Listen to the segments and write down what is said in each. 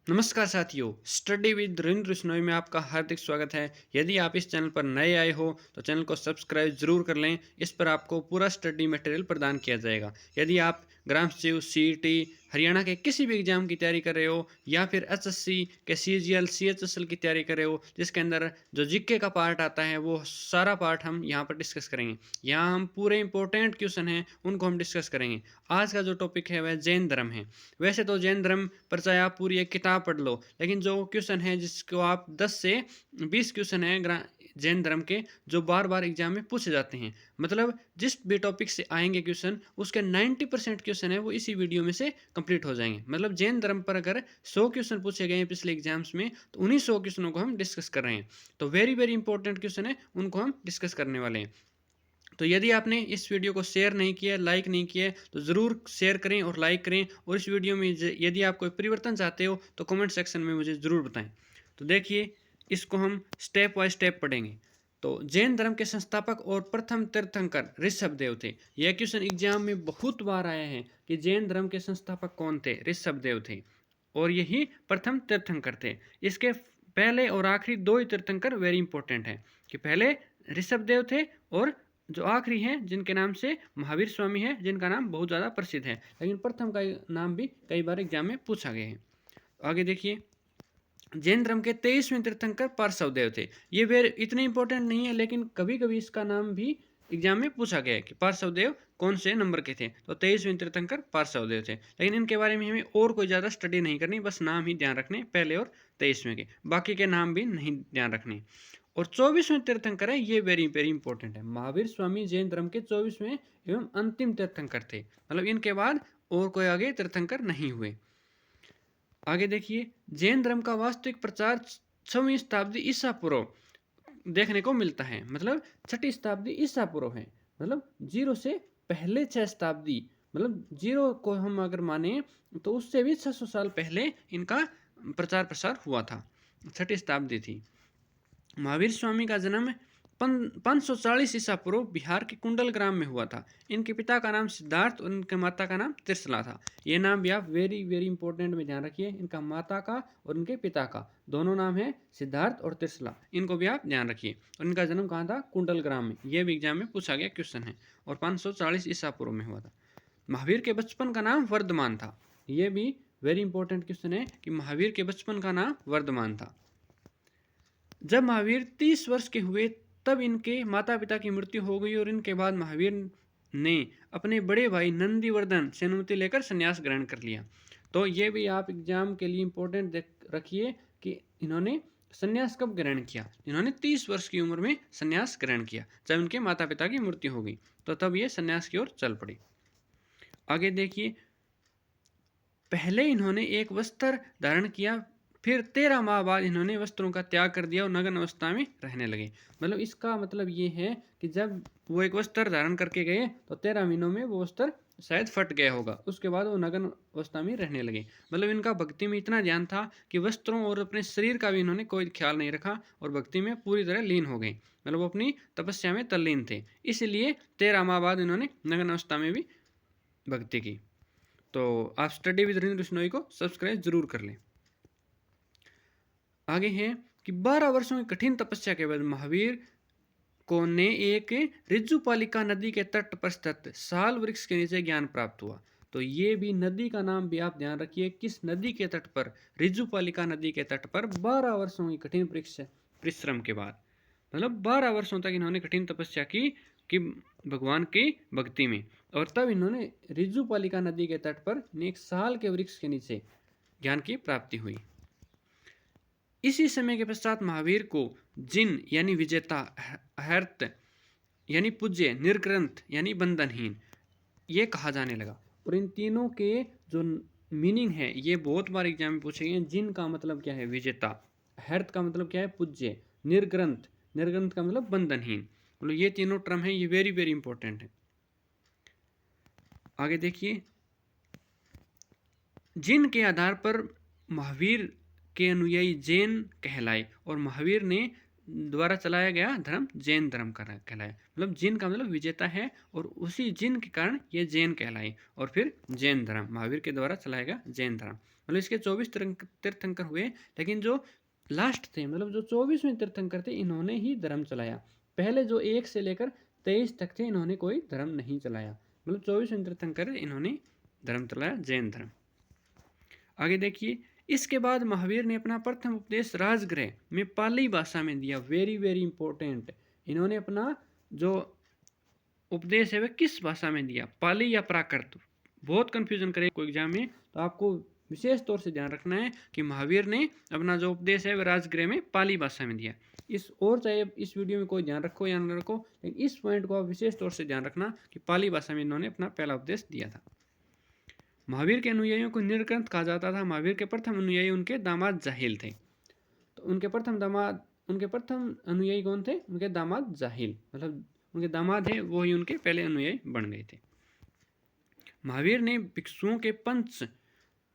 नमस्कार साथियों, study with Ravindra Bishnoi में आपका हार्दिक स्वागत है। यदि आप इस चैनल पर नए आए हो तो चैनल को सब्सक्राइब जरूर कर लें। इस पर आपको पूरा स्टडी मटेरियल प्रदान किया जाएगा। यदि आप ग्राम सचिव, सीईटी, हरियाणा के किसी भी एग्जाम की तैयारी कर रहे हो या फिर एसएससी के सीजीएल, सीएचएसएल की तैयारी कर रहे हो, जिसके अंदर जो जीके का पार्ट आता है वो सारा पार्ट हम यहाँ पर डिस्कस करेंगे। यहाँ हम पूरे इंपॉर्टेंट क्वेश्चन हैं उनको हम डिस्कस करेंगे। आज का जो टॉपिक है वह जैन धर्म है। वैसे तो जैन धर्म पर चाहे आप पूरी एक किताब पढ़ लो, लेकिन जो क्वेश्चन है जिसको आप 10 से 20 क्वेश्चन है जैन धर्म के, जो बार बार एग्जाम में पूछे जाते हैं। मतलब जिस भी टॉपिक से आएंगे क्वेश्चन, उसके 90% क्वेश्चन है वो इसी वीडियो में से कंप्लीट हो जाएंगे। मतलब जैन धर्म पर अगर 100 क्वेश्चन पूछे गए हैं पिछले एग्जाम्स में, तो उन्हीं 100 क्वेश्चनों को हम डिस्कस कर रहे हैं। तो वेरी वेरी इंपॉर्टेंट क्वेश्चन है, उनको हम डिस्कस करने वाले हैं। तो यदि आपने इस वीडियो को शेयर नहीं किया, लाइक नहीं किया, तो ज़रूर शेयर करें और लाइक करें। और इस वीडियो में यदि आप कोई परिवर्तन चाहते हो तो कमेंट सेक्शन में मुझे ज़रूर बताएं। तो देखिए, इसको हम स्टेप बाय स्टेप पढ़ेंगे। तो जैन धर्म के संस्थापक और प्रथम तीर्थंकर ऋषभ देव थे। यह क्वेश्चन एग्जाम में बहुत बार आया है कि जैन धर्म के संस्थापक कौन थे। ऋषभ देव थे और यही प्रथम तीर्थंकर थे। इसके पहले और आखिरी दो ही तीर्थंकर वेरी इंपॉर्टेंट हैं कि पहले ऋषभ देव थे और जो आखिरी हैं जिनके नाम से महावीर स्वामी है, जिनका नाम बहुत ज़्यादा प्रसिद्ध है, लेकिन प्रथम का नाम भी कई बार एग्जाम में पूछा गया है। आगे देखिए, जैन धर्म के 23वें तीर्थंकर पार्श्वदेव थे। ये वेर इतने इंपॉर्टेंट नहीं है, लेकिन कभी कभी इसका नाम भी एग्जाम में पूछा गया है कि पार्श्वदेव कौन से नंबर के थे। तो 23वें तीर्थंकर पार्श्वदेव थे, लेकिन इनके बारे में हमें और कोई ज़्यादा स्टडी नहीं करनी, बस नाम ही ध्यान रखने पहले और 23वें के, बाकी के नाम भी नहीं ध्यान रखने। और 24वें तीर्थंकर है, ये वेरी वेरी इंपॉर्टेंट है। महावीर स्वामी जैन धर्म के 24वें एवं अंतिम तीर्थंकर थे। मतलब इनके बाद और कोई आगे तीर्थंकर नहीं हुए। आगे देखिए, जैन धर्म का वास्तविक प्रचार 6वीं शताब्दी ईसा पूर्व देखने को मिलता है। मतलब 6ठी शताब्दी ईसा पूर्व है। मतलब जीरो से पहले 6 शताब्दी, मतलब जीरो को हम अगर माने तो उससे भी 600 साल पहले इनका प्रचार प्रसार हुआ था। 6ठी शताब्दी थी। महावीर स्वामी का जन्म 540 ईसा पूर्व बिहार के कुंडल ग्राम में हुआ था। इनके पिता का नाम सिद्धार्थ और इनके माता का नाम त्रिशला था। ये नाम भी आप वेरी वेरी इंपॉर्टेंट में ध्यान रखिए। इनका माता का और इनके पिता का दोनों नाम है सिद्धार्थ और त्रिशला, इनको भी आप ध्यान रखिए। और इनका जन्म कहाँ था? कुंडल ग्राम में। ये भी एग्जाम में पूछा गया क्वेश्चन है। और 540 ईसा पूर्व में हुआ था। महावीर के बचपन का नाम वर्धमान था। ये भी वेरी इंपॉर्टेंट क्वेश्चन है कि महावीर के बचपन का नाम वर्धमान था। जब महावीर 30 वर्ष के हुए तब इनके माता पिता की मृत्यु हो गई और इनके बाद महावीर ने अपने बड़े भाई नंदीवर्धन से अनुमति लेकर संन्यास ग्रहण कर लिया। तो ये भी आप एग्जाम के लिए इंपॉर्टेंट रखिए कि इन्होंने संन्यास कब ग्रहण किया। इन्होंने 30 वर्ष की उम्र में संन्यास ग्रहण किया, जब इनके माता पिता की मृत्यु हो गई, तो तब ये संन्यास की ओर चल पड़े। आगे देखिए, पहले इन्होंने एक वस्त्र धारण किया, फिर 13 माह बाद इन्होंने वस्त्रों का त्याग कर दिया और नग्न अवस्था में रहने लगे। मतलब इसका मतलब ये है कि जब वो एक वस्त्र धारण करके गए तो 13 महीनों में वो वस्त्र शायद फट गया होगा, उसके बाद वो नग्न अवस्था में रहने लगे। मतलब इनका भक्ति में इतना ध्यान था कि वस्त्रों और अपने शरीर का भी इन्होंने कोई ख्याल नहीं रखा और भक्ति में पूरी तरह लीन हो गए। मतलब वो अपनी तपस्या में तल्लीन थे, इसलिए 13 माह बाद इन्होंने नग्न अवस्था में भी भक्ति की। तो आप स्टडी विद रविंद्र बिश्नोई को सब्सक्राइब जरूर कर लें। आगे है कि 12 वर्षों की कठिन तपस्या के बाद महावीर को ने एक ऋजुपालिका नदी के तट पर स्थित साल वृक्ष के नीचे ज्ञान प्राप्त हुआ। तो ये भी नदी का नाम भी आप ध्यान रखिए, किस नदी के तट पर? ऋजुपालिका नदी के तट पर 12 वर्षों की कठिन परिश्रम के बाद, मतलब 12 वर्षों तक इन्होंने कठिन तपस्या की कि भगवान की भक्ति में, और तब इन्होंने ऋजुपालिका नदी के तट पर एक साल के वृक्ष के नीचे ज्ञान की प्राप्ति हुई। इसी समय के पश्चात महावीर को जिन यानी विजेता, हर्त यानी पूज्य, निर्ग्रंथ यानी बंधनहीन ये कहा जाने लगा। और इन तीनों के जो मीनिंग है ये बहुत बार एग्जाम में पूछे गए। जिन का मतलब क्या है? विजेता। हर्त का मतलब क्या है? पूज्य। निर्ग्रंथ, निर्ग्रंथ का मतलब बंधनहीन। मतलब ये तीनों टर्म है, ये वेरी वेरी इंपॉर्टेंट है। आगे देखिए, जिन के आधार पर महावीर के अनुयायी जैन कहलाए और महावीर ने द्वारा चलाया गया धर्म जैन धर्म का कहलाए। मतलब जिन का मतलब विजेता है और उसी जिन के कारण ये जैन कहलाए और फिर जैन धर्म महावीर के द्वारा चलाया गया जैन धर्म। मतलब इसके 24 तीर्थंकर हुए, लेकिन जो लास्ट थे, मतलब जो 24वें तीर्थंकर थे, इन्होंने ही धर्म चलाया। पहले जो 1 से लेकर 23 तक थे, इन्होंने कोई धर्म नहीं चलाया। मतलब 24वें तीर्थंकर इन्होंने धर्म चलाया, जैन धर्म। आगे देखिए, इसके बाद महावीर ने अपना प्रथम उपदेश राजगृह में पाली भाषा में दिया। Very very important. इन्होंने अपना जो उपदेश है वह किस भाषा में दिया, पाली या प्राकृत? बहुत कंफ्यूजन करे कोई एग्जाम में, तो आपको विशेष तौर से ध्यान रखना है कि महावीर ने अपना जो उपदेश है वह राजगृह में पाली भाषा में दिया। चाहे इस वीडियो में कोई ध्यान रखो या न रखो, लेकिन इस पॉइंट को आप विशेष तौर से ध्यान रखना कि पाली भाषा में इन्होंने अपना पहला उपदेश दिया था। महावीर के अनुयायियों को नीलकंठ कहा जाता था। महावीर के प्रथम अनुयायी उनके दामाद जाहिल थे। तो उनके प्रथम अनुयायी कौन थे? उनके दामाद जाहिल, मतलब उनके दामाद है वो ही उनके पहले अनुयायी बन गए थे। महावीर ने भिक्षुओं के पंच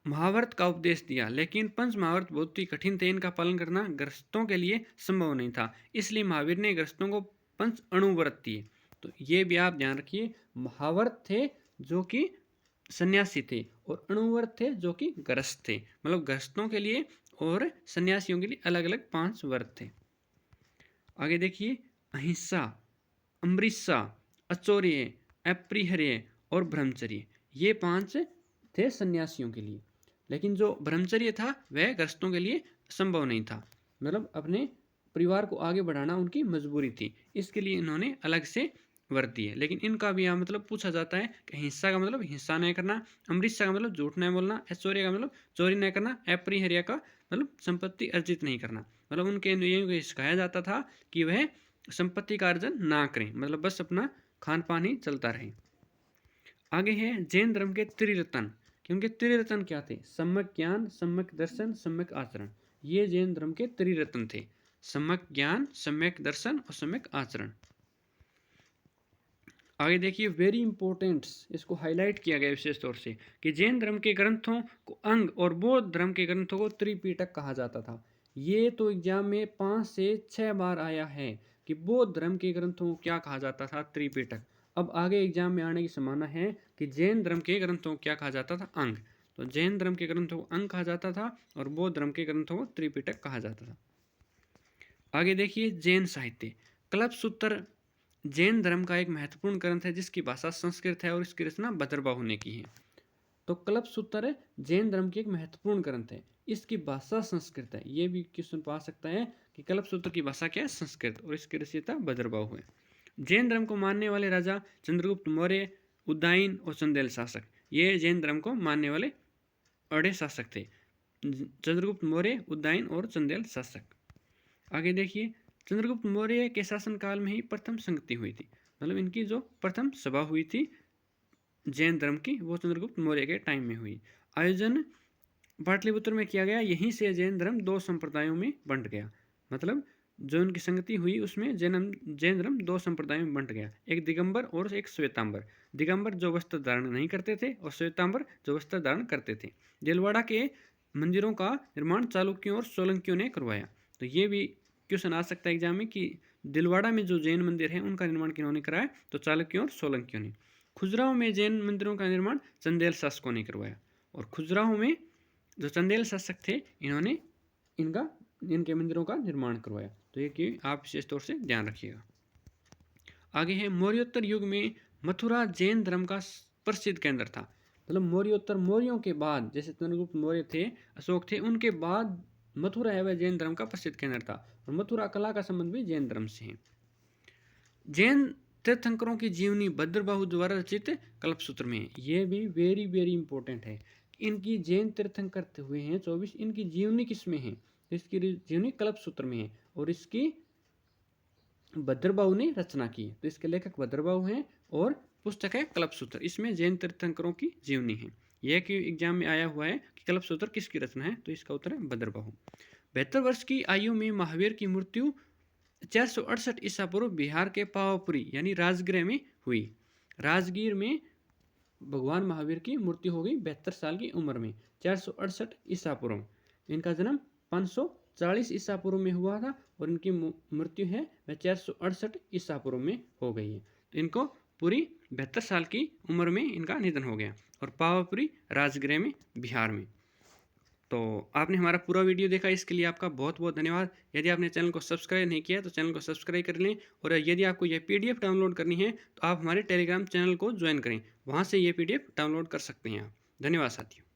महाव्रत का उपदेश दिया, लेकिन पंच महाव्रत बहुत ही कठिन थे। इनका पालन करना गृहस्थों के लिए संभव नहीं था, इसलिए महावीर ने गृहस्थों को पंच अणुव्रत दिए। तो ये भी आप ध्यान रखिए, महाव्रत थे जो कि सन्यासी थे, और अणुव्रत थे जो कि गृहस्थ थे। मतलब गृहस्थों के लिए और सन्यासियों के लिए अलग अलग 5 व्रत थे। आगे देखिए, अहिंसा, अमृता, अचौर्य, अपरिहर्य और ब्रह्मचर्य, ये 5 थे सन्यासियों के लिए। लेकिन जो ब्रह्मचर्य था वह गृहस्थों के लिए संभव नहीं था, मतलब अपने परिवार को आगे बढ़ाना उनकी मजबूरी थी, इसके लिए इन्होंने अलग से व्रत दिए। लेकिन इनका भी यहाँ मतलब पूछा जाता है कि हिंसा का मतलब हिंसा नहीं करना, अमृता का मतलब झूठ नहीं बोलना, ऐश्वर्य का मतलब चोरी नहीं करना, अपरिहर्य का मतलब संपत्ति अर्जित नहीं करना। मतलब उनके अनुयायियों को सिखाया जाता था कि वह संपत्ति का अर्जन ना करें, मतलब बस अपना खान पान ही चलता रहे। आगे है जैन धर्म के त्रिरत्न। क्योंकि त्रिरत्न क्या थे? सम्यक ज्ञान, सम्यक दर्शन, सम्यक आचरण। ये जैन धर्म के त्रिरत्न थे, सम्यक ज्ञान, सम्यक दर्शन और सम्यक आचरण। आगे देखिए, वेरी इंपॉर्टेंट, इसको हाईलाइट किया गया विशेष तौर से कि जैन धर्म के ग्रंथों को अंग और बौद्ध धर्म के ग्रंथों को त्रिपिटक कहा जाता था। ये तो एग्जाम में 5 से 6 बार आया है कि बौद्ध धर्म के ग्रंथों को क्या कहा जाता था? त्रिपिटक। अब आगे एग्जाम में आने की संभावना है कि जैन धर्म के ग्रंथों को क्या कहा जाता था? अंग। तो जैन धर्म के ग्रंथों को अंग कहा जाता था और बौद्ध धर्म के ग्रंथों को त्रिपिटक कहा जाता था। आगे देखिए, जैन साहित्य। कल्पसूत्र जैन धर्म का एक महत्वपूर्ण ग्रंथ है जिसकी भाषा संस्कृत है और इसकी रचना भद्रबाहु ने की है। तो कल्पसूत्र जैन धर्म की एक महत्वपूर्ण ग्रंथ है, इसकी भाषा संस्कृत है। ये भी क्वेश्चन पा सकता है कि कल्पसूत्र की भाषा क्या है? संस्कृत, और इसके रचयिता भद्रबाहु है। जैन धर्म को मानने वाले राजा चंद्रगुप्त मौर्य, उदयन और चंदेल शासक, ये जैन धर्म को मानने वाले अड़े शासक थे। चंद्रगुप्त मौर्य, उदयन और चंदेल शासक। आगे देखिए, चंद्रगुप्त मौर्य के शासनकाल में ही प्रथम संगति हुई थी। मतलब इनकी जो प्रथम सभा हुई थी जैन धर्म की, वो चंद्रगुप्त मौर्य के टाइम में हुई। आयोजन पाटलिपुत्र में किया गया, यहीं से जैन धर्म 2 संप्रदायों में बंट गया। मतलब जो उनकी संगति हुई उसमें जैन धर्म 2 संप्रदायों में बंट गया, एक दिगंबर और एक श्वेतांबर। दिगंबर जो वस्त्र धारण नहीं करते थे और श्वेतांबर जो वस्त्र धारण करते थे। दिलवाड़ा के मंदिरों का निर्माण चालुक्यों और सोलंकियों ने करवाया। तो ये भी क्वेश्चन आ सकता है एग्जाम में कि दिलवाड़ा में जो जैन मंदिर है उनका निर्माण किन्होंने कराया? तो चालुक्यों और सोलंकियों ने। खुजराहो में जैन मंदिरों का निर्माण चंदेल शासकों ने करवाया, और खुजराहो में जो चंदेल शासक थे इन्होंने इनके मंदिरों का निर्माण करवाया। तो ये कि आप विशेष तौर से ध्यान रखिएगा। आगे है, मौर्योत्तर युग में मथुरा जैन धर्म का प्रसिद्ध केंद्र था। मतलब मौर्यों के बाद, जैसे चंद्रगुप्त मौर्य थे, अशोक थे, उनके बाद मथुरा है वह जैन धर्म का प्रसिद्ध केंद्र था, और मथुरा कला का संबंध भी जैन धर्म से है। जैन तीर्थंकरों की जीवनी भद्रबाहु द्वारा रचित कल्पसूत्र में है। ये भी वेरी वेरी इंपॉर्टेंट है। इनकी जैन तीर्थंकर हुए हैं 24, इनकी जीवनी किस में है? इसकी जीवनी कल्पसूत्र में है, और इसकी भद्रबाहु ने रचना की है। तो इसके लेखक भद्रबाहु हैं और पुस्तक है कल्पसूत्र। इसमें जैन तीर्थंकरों की जीवनी है। यह कि एग्जाम में आया हुआ है कि कल्पसूत्र किसकी रचना है? तो इसका उत्तर है भद्रबाहु। 72 वर्ष की आयु में महावीर की मृत्यु 468 ईसा पूर्व बिहार के पावापुरी यानी राजगृह में हुई। राजगीर में भगवान महावीर की मृत्यु हो गई 72 साल की उम्र में, 468 ईसा पूर्व। इनका जन्म 540 ईसा पूर्व में हुआ था, और इनकी मृत्यु है वह 468 ईसा पूर्व में हो गई है। तो इनको पूरी 72 साल की उम्र में इनका निधन हो गया, और पावापुरी राजगृह में बिहार में। तो आपने हमारा पूरा वीडियो देखा, इसके लिए आपका बहुत बहुत धन्यवाद। यदि आपने चैनल को सब्सक्राइब नहीं किया तो चैनल को सब्सक्राइब कर लें, और यदि आपको ये पीडीएफ डाउनलोड करनी है तो आप हमारे टेलीग्राम चैनल को ज्वाइन करें, वहाँ से ये पीडीएफ डाउनलोड कर सकते हैं आप। धन्यवाद साथियों।